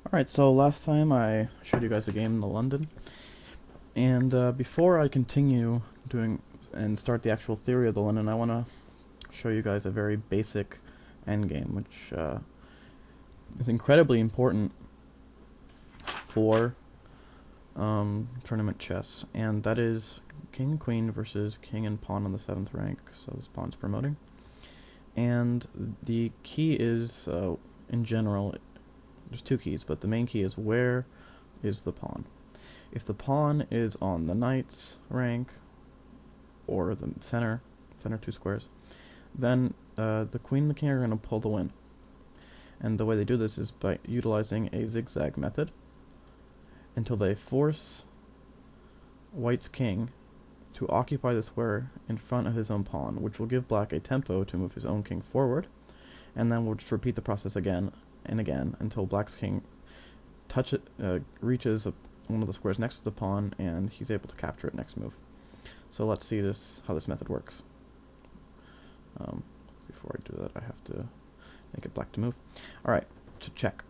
Alright, so last time I showed you guys a game in the London, and before I continue doing and start the actual theory of the London, I want to show you guys a very basic endgame, which is incredibly important for tournament chess, and that is king and queen versus king and pawn on the 7th rank, so this pawn's promoting. And the key is, in general, there's two keys, but the main key is where is the pawn. If the pawn is on the knight's rank, or the center 2 squares, then the queen and the king are going to pull the win. And the way they do this is by utilizing a zigzag method until they force white's king to occupy the square in front of his own pawn, which will give black a tempo to move his own king forward, and then we'll just repeat the process again and again until black's king reaches one of the squares next to the pawn and he's able to capture it next move. So let's see how this method works. Before I do that, I have to make it black to move. Alright, to check.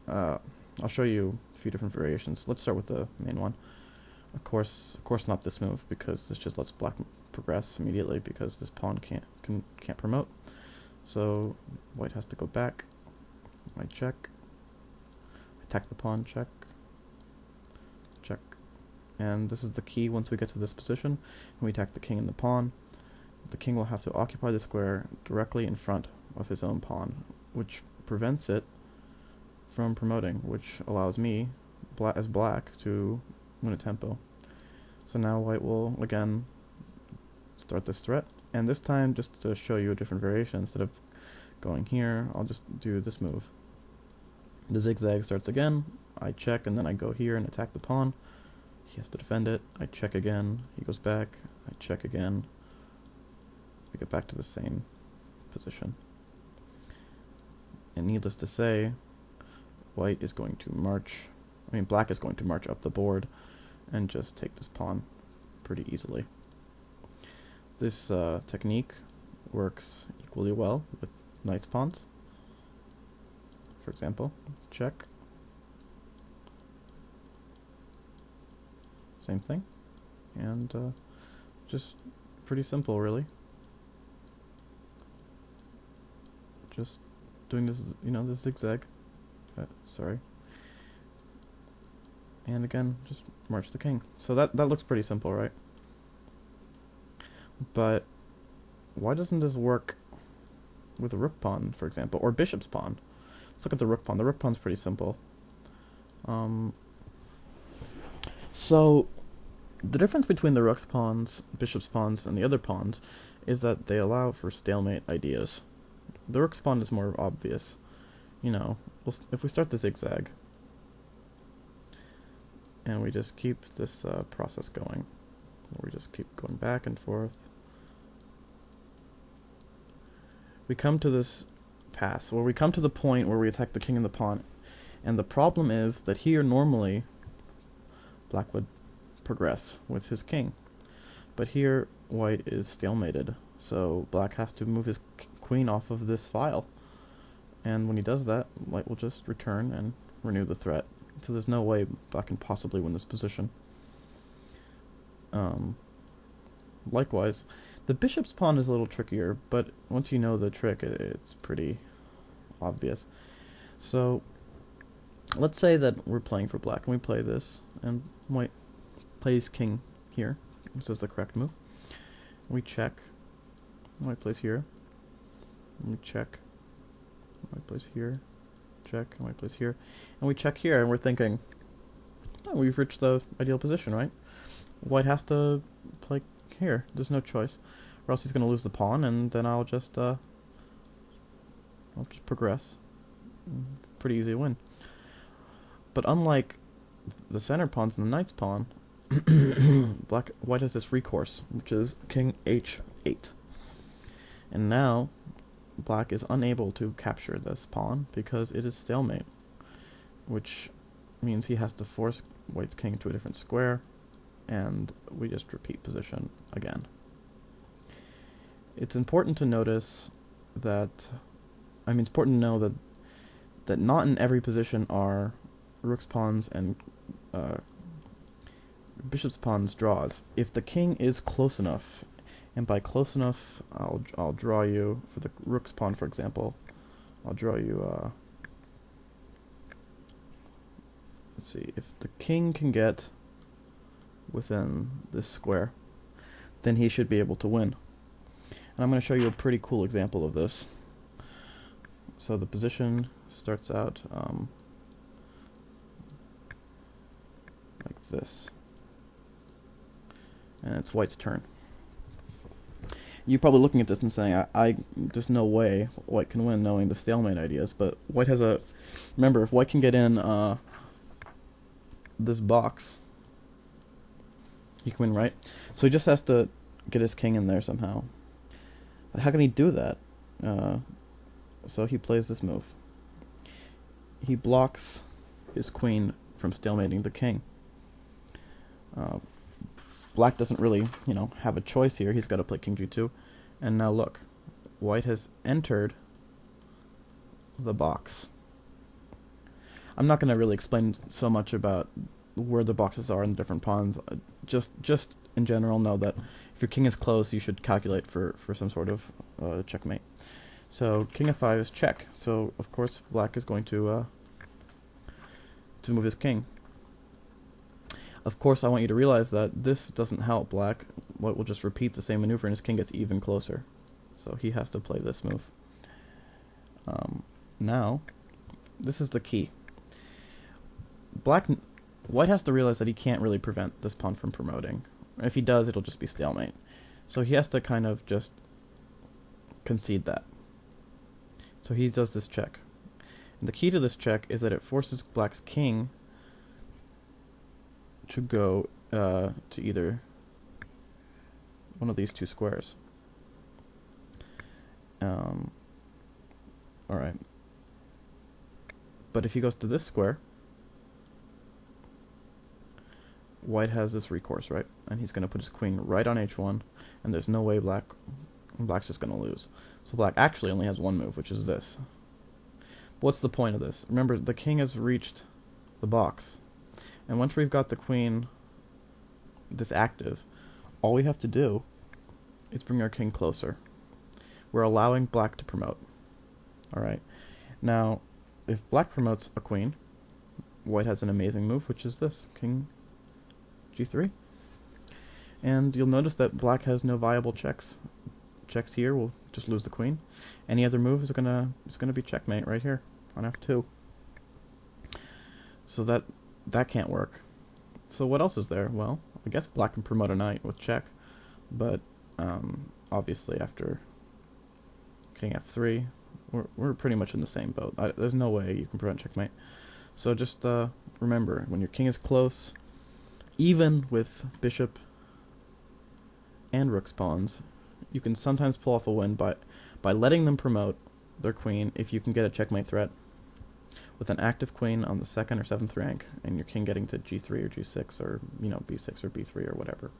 I'll show you a few different variations. Let's start with the main one. Of course not this move, because this just lets black progress immediately because this pawn can't promote. So white has to go back. I check. Attack the pawn, check. Check. And this is the key. Once we get to this position, and we attack the king and the pawn, the king will have to occupy the square directly in front of his own pawn, which prevents it from promoting, which allows me, as black, to win a tempo. So now white will, again, start this threat, and this time, just to show you a different variation, instead of going here, I'll just do this move. The zigzag starts again, I check, and then I go here and attack the pawn. He has to defend it. I check again, he goes back, I check again. We get back to the same position. And needless to say, black is going to march up the board and just take this pawn pretty easily. This technique works equally well with knight's pawns. For example, check. Same thing. And just pretty simple, really. Just doing this, this zigzag. Sorry. And again, just march the king. So that looks pretty simple, right? But why doesn't this work with a rook pawn, for example, or bishop's pawn? Let's look at the rook pawn. The rook pawn's pretty simple. So the difference between the rook's pawns, bishop's pawns, and the other pawns is that they allow for stalemate ideas. The rook's pawn is more obvious. If we start the zigzag, and we just keep this process going, we just keep going back and forth, we come to this pass, where we come to the point where we attack the king and the pawn, and the problem is that here normally black would progress with his king, but here white is stalemated, so black has to move his queen off of this file, and when he does that, white will just return and renew the threat. So there's no way black can possibly win this position. Likewise, the bishop's pawn is a little trickier, but once you know the trick, it's pretty obvious. So let's say that we're playing for black, and we play this, and white plays king here. This is the correct move. We check. White plays here. And we check. White plays here. Check. And white plays here. And we check here, and we're thinking, oh, we've reached the ideal position, right? White has to play here. There's no choice, or else he's going to lose the pawn, and then I'll just progress. Pretty easy to win. But unlike the center pawns and the knight's pawn, white has this recourse, which is king h8. And now black is unable to capture this pawn because it is stalemate, which means he has to force white's king to a different square, and we just repeat position again. It's important to notice that, it's important to know that not in every position are rook's pawns and bishop's pawns draws. If the king is close enough, and by close enough, I'll draw you for the rook's pawn, for example. I'll draw you. Let's see, if the king can get within this square, then he should be able to win. And I'm going to show you a pretty cool example of this. So the position starts out like this. And it's white's turn. You're probably looking at this and saying, there's no way white can win knowing the stalemate ideas, but white has a... Remember, if white can get in this box, he can win, right? So he just has to get his king in there somehow. How can he do that? So he plays this move. He blocks his queen from stalemating the king. Black doesn't really, have a choice here. He's got to play king g2. And now look, white has entered the box. I'm not going to really explain so much about where the boxes are and the different pawns. Just in general, know that if your king is close, you should calculate for some sort of checkmate. So king f5 is check. So of course black is going to move his king. Of course, I want you to realize that this doesn't help black. White will just repeat the same maneuver, and his king gets even closer. So he has to play this move. Now, this is the key. White has to realize that he can't really prevent this pawn from promoting. If he does, it'll just be stalemate. So he has to kind of just concede that. So he does this check. And the key to this check is that it forces black's king to go to either one of these two squares. Alright. But if he goes to this square, white has this recourse, right? And he's going to put his queen right on h1, and there's no way black's just going to lose. So black actually only has one move, which is this. What's the point of this? Remember, the king has reached the box. And once we've got the queen this active, all we have to do is bring our king closer. We're allowing black to promote. Alright. Now, if black promotes a queen, white has an amazing move, which is this, king g3. And you'll notice that black has no viable checks. Checks here will just lose the queen. Any other move is gonna be checkmate right here on f2. So that can't work. So what else is there? Well, I guess black can promote a knight with check, but obviously after king f3, we're pretty much in the same boat. There's no way you can prevent checkmate. So just remember, when your king is close, even with bishop and rook's pawns, you can sometimes pull off a win by letting them promote their queen if you can get a checkmate threat with an active queen on the 2nd or 7th rank, and your king getting to g3 or g6 or b6 or b3 or whatever.